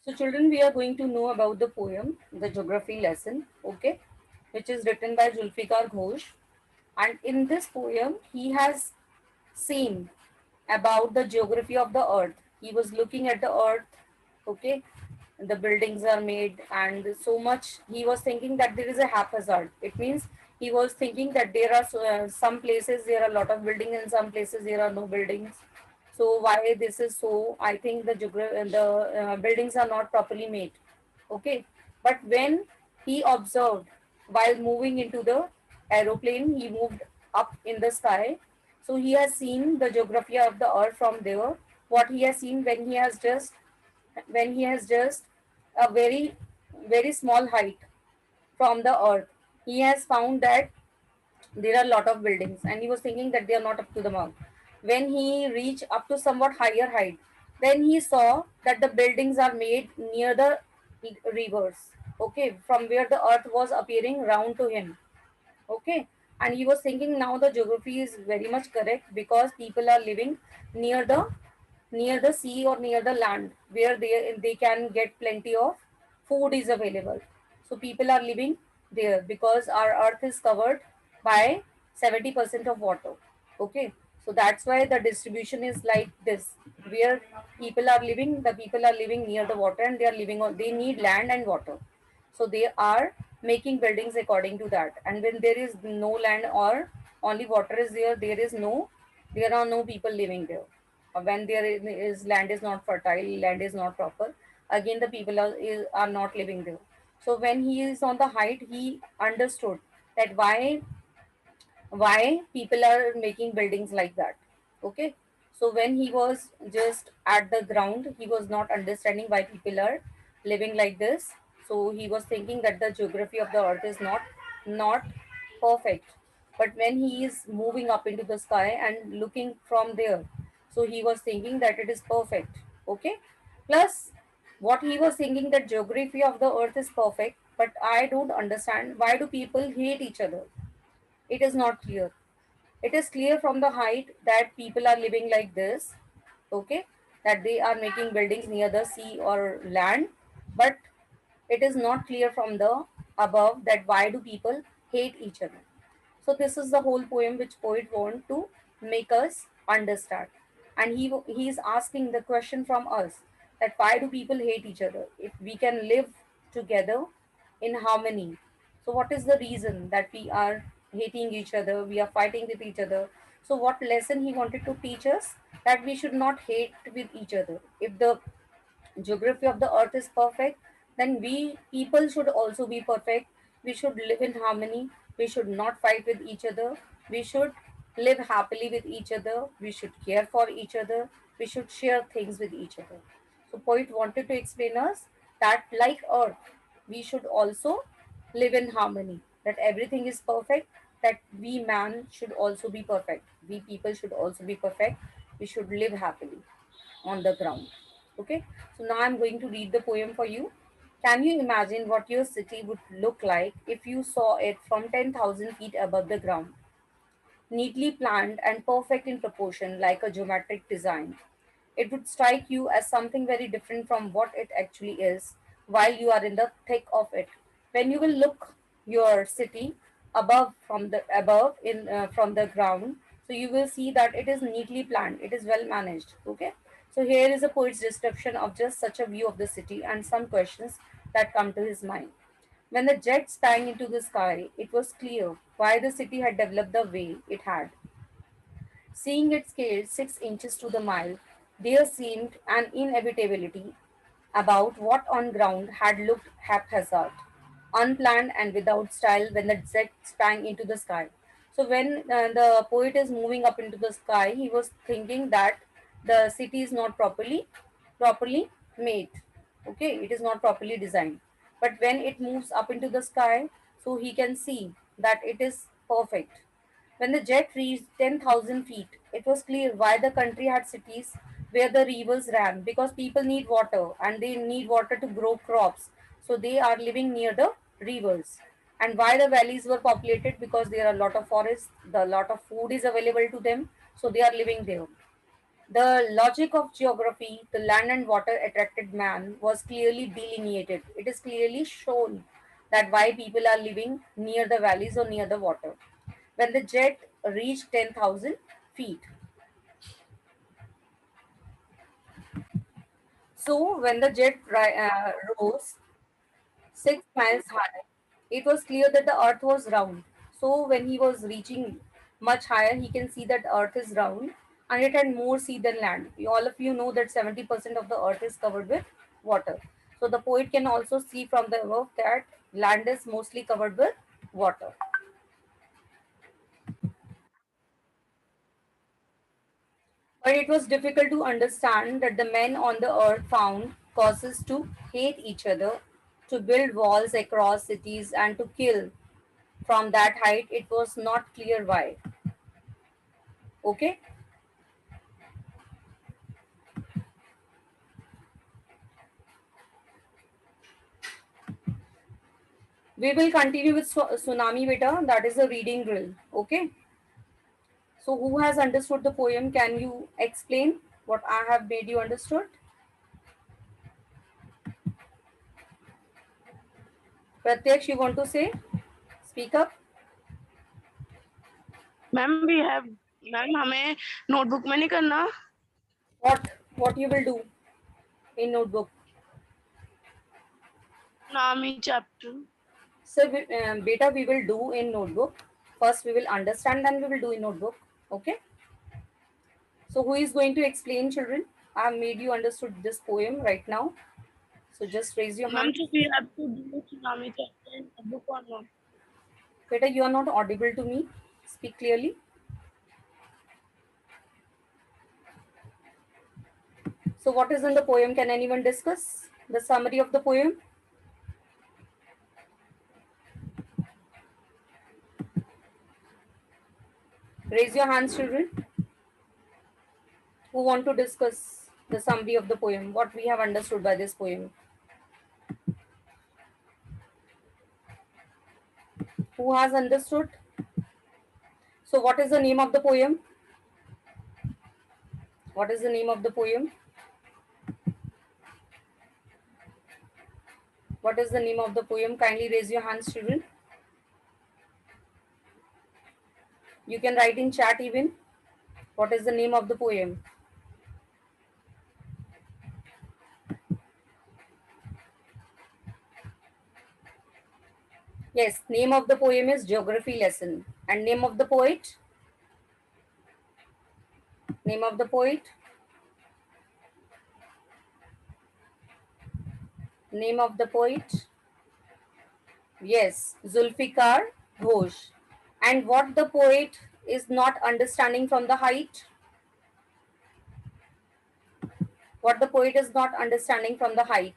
So children, we are going to know about the poem, the geography lesson, okay, which is written by Zulfikar Ghosh. And in this poem, he has seen about the geography of the earth. He was looking at the earth, okay, the buildings are made, and so much he was thinking that there is a haphazard. It means he was thinking that there are some places there are a lot of buildings, and some places there are no buildings. So why this is so? I think the buildings are not properly made. Okay, but when he observed while moving into the aeroplane, he moved up in the sky. So he has seen the geography of the earth from there. What he has seen when he has just a very small height from the earth, he has found that there are a lot of buildings, and he was thinking that they are not up to the mark. When he reached up to somewhat higher height, then he saw that the buildings are made near the rivers, okay, from where the earth was appearing round to him, okay. And he was thinking now the geography is very much correct, because people are living near the sea or near the land where they can get plenty of food is available. So people are living there because our earth is covered by 70% of water, okay. So that's why the distribution is like this, where people are living near the water, and they need land and water. So they are making buildings according to that. And when there is no land or only water is there, there are no people living there. When is land is not fertile, land is not proper, again the people are not living there. So when he is on the height, he understood that why people are making buildings like that, okay. So when he was just at the ground, he was not understanding why people are living like this. So he was thinking that the geography of the earth is not perfect. But when he is moving up into the sky and looking from there, so he was thinking that it is perfect, okay. Plus, what he was thinking, that geography of the earth is perfect, but I don't understand why do people hate each other. It is not clear. It is clear from the height that people are living like this, okay, that they are making buildings near the sea or land, but it is not clear from the above that why do people hate each other. So this is the whole poem which poet want to make us understand. And he is asking the question from us, that why do people hate each other if we can live together in harmony. So what is the reason that we are hating each other, we are fighting with each other? So what lesson he wanted to teach us, that we should not hate with each other. If the geography of the earth is perfect, then we people should also be perfect. We should live in harmony. We should not fight with each other. We should live happily with each other. We should care for each other. We should share things with each other. So poet wanted to explain us that like earth, we should also live in harmony. That everything is perfect. That we man should also be perfect. We people should also be perfect. We should live happily on the ground. Okay, so now I'm going to read the poem for you. Can you imagine what your city would look like if you saw it from 10,000 feet above the ground? Neatly planned and perfect in proportion, like a geometric design. It would strike you as something very different from what it actually is while you are in the thick of it. When you will look your city above in from the ground, so you will see that it is neatly planned, it is well managed. Okay, so here is a poet's description of just such a view of the city and some questions that come to his mind. When the jet sprang into the sky, it was clear why the city had developed the way it had. Seeing it scaled 6 inches to the mile, there seemed an inevitability about what on ground had looked haphazard, unplanned, and without style when the jet sprang into the sky. So, when the poet is moving up into the sky, he was thinking that the city is not properly made. Okay, it is not properly designed. But when it moves up into the sky, so he can see that it is perfect. When the jet reached 10,000 feet, it was clear why the country had cities where the rivers ran, because people need water and they need water to grow crops. So they are living near the rivers. And why the valleys were populated, because there are a lot of forests, the lot of food is available to them, so they are living there. The logic of geography, the land and water attracted man, was clearly delineated. It is clearly shown that why people are living near the valleys or near the water. When the jet reached 10,000 feet. So, when the jet rose 6 miles high, it was clear that the earth was round. So, when he was reaching much higher, he can see that earth is round and it had more sea than land. All of you know that 70% of the earth is covered with water. So, the poet can also see from the above that land is mostly covered with water. But it was difficult to understand that the men on the earth found causes to hate each other, to build walls across cities, and to kill from that height. It was not clear why. Okay, we will continue with Tsunami Beta, that is a reading drill. Okay, so who has understood the poem? Can you explain what I have made you understood? Pratyaksh, you want to say? Speak up. Ma'am we have ma'am हमें notebook में नहीं करना What you will do in notebook? नाम ही chapter So, beta, we will do in notebook. First, we will understand, then we will do in notebook. Okay. So, who is going to explain, children? I have made you understood this poem right now. So, just raise your ma'am hand. तो we have to do नाम ही chapter in notebook और note Beta, you are not audible to me. Speak clearly. So, what is in the poem? Can anyone discuss the summary of the poem? Raise your hands, children. Who want to discuss the summary of the poem? What we have understood by this poem? Who has understood? So, what is the name of the poem? What is the name of the poem? What is the name of the poem? Kindly raise your hands, children. You can write in chat even. What is the name of the poem? Yes, name of the poem is Geography Lesson. And name of the poet? Name of the poet? Name of the poet? Yes, Zulfikar Ghosh. And what the poet is not understanding from the height? What the poet is not understanding from the height?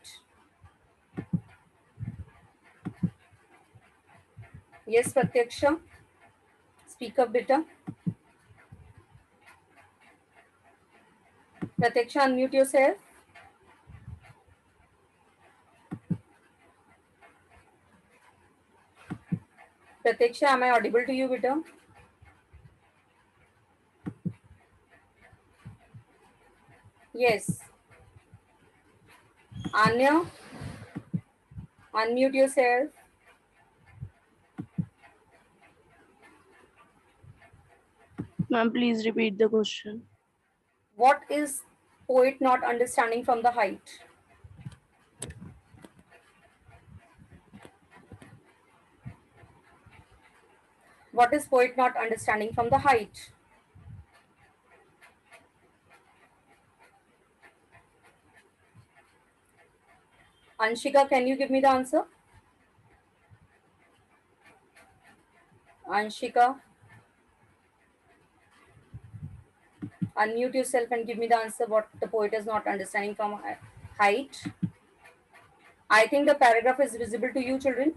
Yes, Pratyaksha. Speak up, beta. Pratyaksha, unmute yourself. Pratiksha, am I audible to you, beta? Yes. Anya, unmute yourself. Ma'am please repeat the question What is poet not understanding from the height? What is poet not understanding from the height? Anshika, can you give me the answer? Anshika, unmute yourself and give me the answer what the poet is not understanding from height. I think the paragraph is visible to you, children.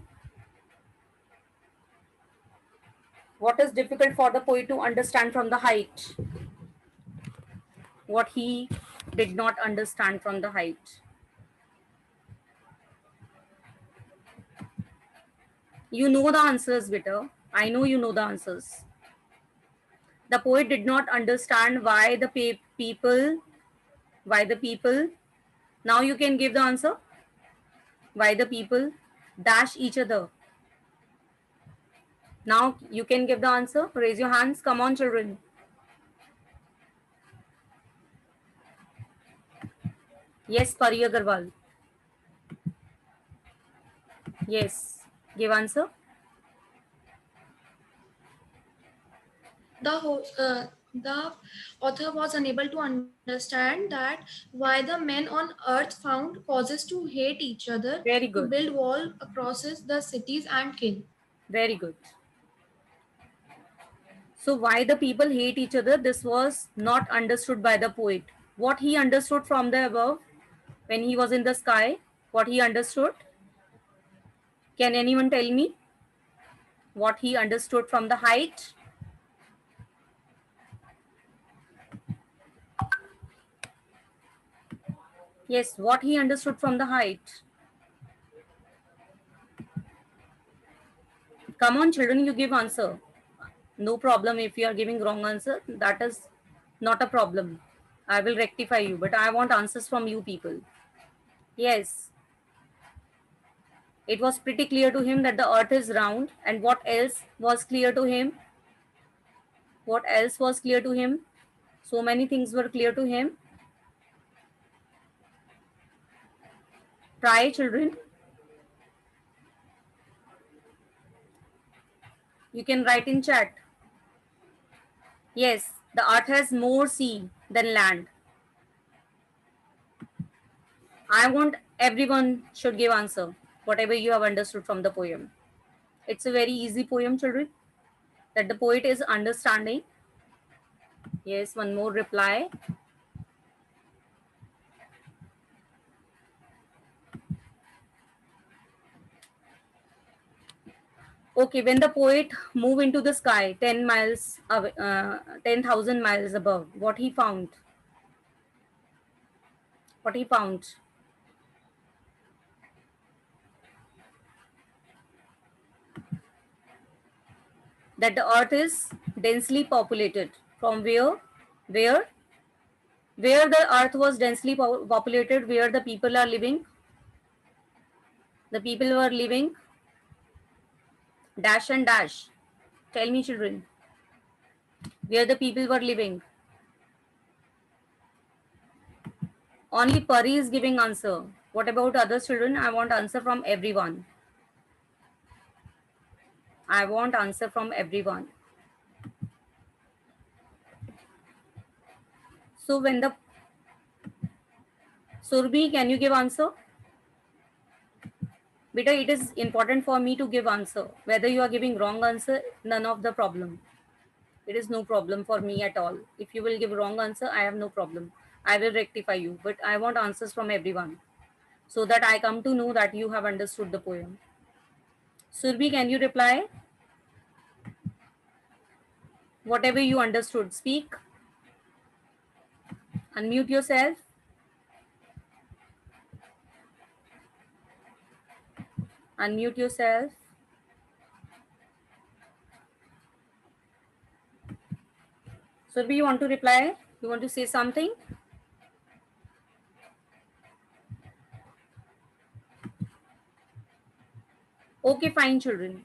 What is difficult for the poet to understand from the height? What he did not understand from the height? You know the answers, beta. I know you know the answers. The poet did not understand why the people, why the people. Now you can give the answer. Why the people dash each other. Now you can give the answer. Raise your hands. Come on, children. Yes, Pari Agarwal. Yes. Give answer. The author was unable to understand that why the men on earth found causes to hate each other, Very to good. build wall across the cities and kill. Very good. So why the people hate each other? This was not understood by the poet. What he understood from the above when he was in the sky, what he understood? Can anyone tell me what he understood from the height? Yes, what he understood from the height. Come on, children, you give answer. No problem if you are giving wrong answer. That is not a problem. I will rectify you, but I want answers from you people. Yes, it was pretty clear to him that the earth is round. And what else was clear to him? What else was clear to him? So many things were clear to him. Try, children. You can write in chat. Yes, the earth has more sea than land. I want everyone should give answer, whatever you have understood from the poem. It's a very easy poem, children, that the poet is understanding. Yes, one more reply. Okay, when the poet moved into the sky 10 miles away, 10,000 miles above, what he found? What he found? That the earth is densely populated. From where? Where? Where the earth was densely populated, where the people are living. The people were living dash and dash. Tell me, children, where the people were living. Only Pari is giving answer. What about other children? I want answer from everyone. I want answer from everyone. So when the Surbhi, can you give answer? Beta, it is important for me to give answer. Whether you are giving wrong answer, none of the problem. It is no problem for me at all. If you will give wrong answer, I have no problem. I will rectify you. But I want answers from everyone so that I come to know that you have understood the poem. Surbhi, can you reply? Whatever you understood, speak. Unmute yourself. Unmute yourself. Surbhi, you want to reply? You want to say something? Okay, fine, children.